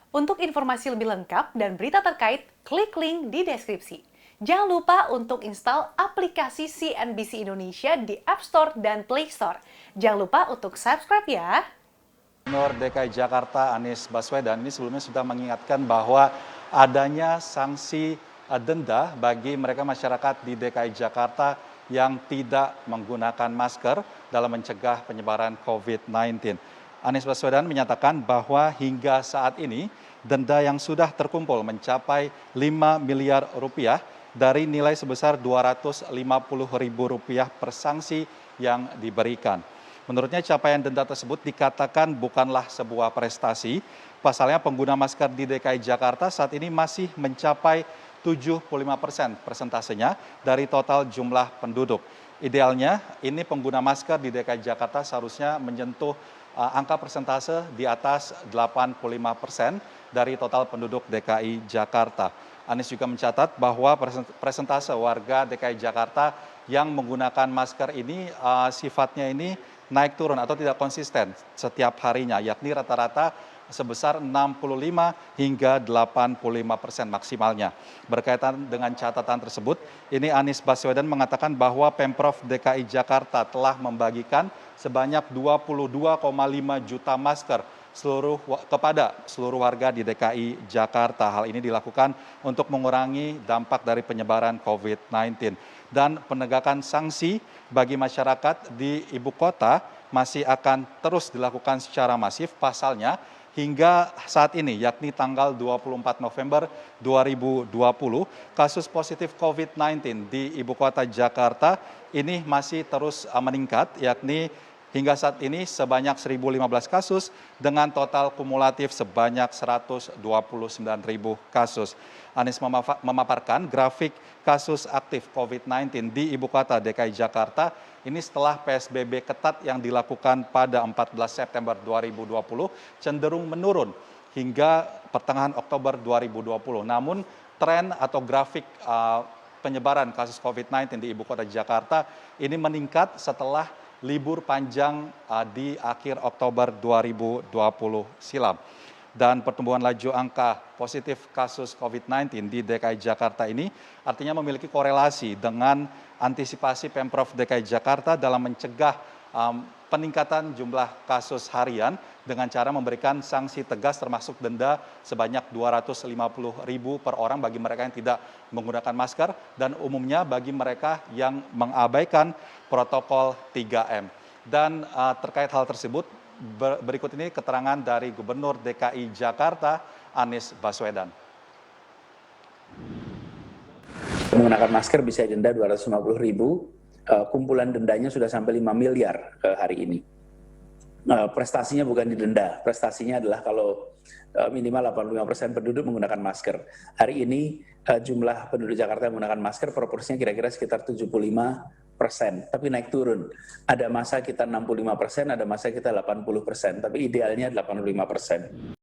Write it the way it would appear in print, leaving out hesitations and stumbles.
Untuk informasi lebih lengkap dan berita terkait, klik link di deskripsi. Jangan lupa untuk install aplikasi CNBC Indonesia di App Store dan Play Store. Jangan lupa untuk subscribe ya. Gubernur DKI Jakarta Anies Baswedan ini sebelumnya sudah mengingatkan bahwa adanya sanksi denda bagi mereka masyarakat di DKI Jakarta yang tidak menggunakan masker dalam mencegah penyebaran COVID-19. Anies Baswedan menyatakan bahwa hingga saat ini denda yang sudah terkumpul mencapai 5 miliar rupiah dari nilai sebesar Rp250.000 per sanksi yang diberikan. Menurutnya capaian denda tersebut dikatakan bukanlah sebuah prestasi. Pasalnya pengguna masker di DKI Jakarta saat ini masih mencapai 75% persentasenya dari total jumlah penduduk. Idealnya ini pengguna masker di DKI Jakarta seharusnya menyentuh angka persentase di atas 85% dari total penduduk DKI Jakarta. Anies juga mencatat bahwa persentase warga DKI Jakarta yang menggunakan masker ini sifatnya ini naik turun atau tidak konsisten setiap harinya, yakni rata-rata sebesar 65 hingga 85% maksimalnya. Berkaitan dengan catatan tersebut, ini Anies Baswedan mengatakan bahwa Pemprov DKI Jakarta telah membagikan sebanyak 22,5 juta masker kepada seluruh warga di DKI Jakarta. Hal ini dilakukan untuk mengurangi dampak dari penyebaran COVID-19. Dan penegakan sanksi bagi masyarakat di ibu kota masih akan terus dilakukan secara masif. Pasalnya hingga saat ini, yakni tanggal 24 November 2020, kasus positif COVID-19 di ibu kota Jakarta ini masih terus meningkat, yakni hingga saat ini sebanyak 1.015 kasus dengan total kumulatif sebanyak 129.000 kasus. Anies memaparkan grafik kasus aktif COVID-19 di ibu kota DKI Jakarta ini setelah PSBB ketat yang dilakukan pada 14 September 2020 cenderung menurun hingga pertengahan Oktober 2020. Namun tren atau grafik penyebaran kasus COVID-19 di ibu kota Jakarta ini meningkat setelah libur panjang di akhir Oktober 2020 silam. Dan pertumbuhan laju angka positif kasus COVID-19 di DKI Jakarta ini artinya memiliki korelasi dengan antisipasi Pemprov DKI Jakarta dalam mencegah peningkatan jumlah kasus harian dengan cara memberikan sanksi tegas termasuk denda sebanyak Rp250.000 per orang bagi mereka yang tidak menggunakan masker dan umumnya bagi mereka yang mengabaikan protokol 3M. Dan terkait hal tersebut, berikut ini keterangan dari Gubernur DKI Jakarta Anies Baswedan. Menggunakan masker bisa denda Rp250.000, kumpulan dendanya sudah sampai 5 miliar hari ini. Prestasinya bukan di denda, prestasinya adalah kalau minimal 85% penduduk menggunakan masker. Hari ini jumlah penduduk Jakarta yang menggunakan masker proporsinya kira-kira sekitar 75%, tapi naik turun. Ada masa kita 65%, ada masa kita 80%, tapi idealnya 85%.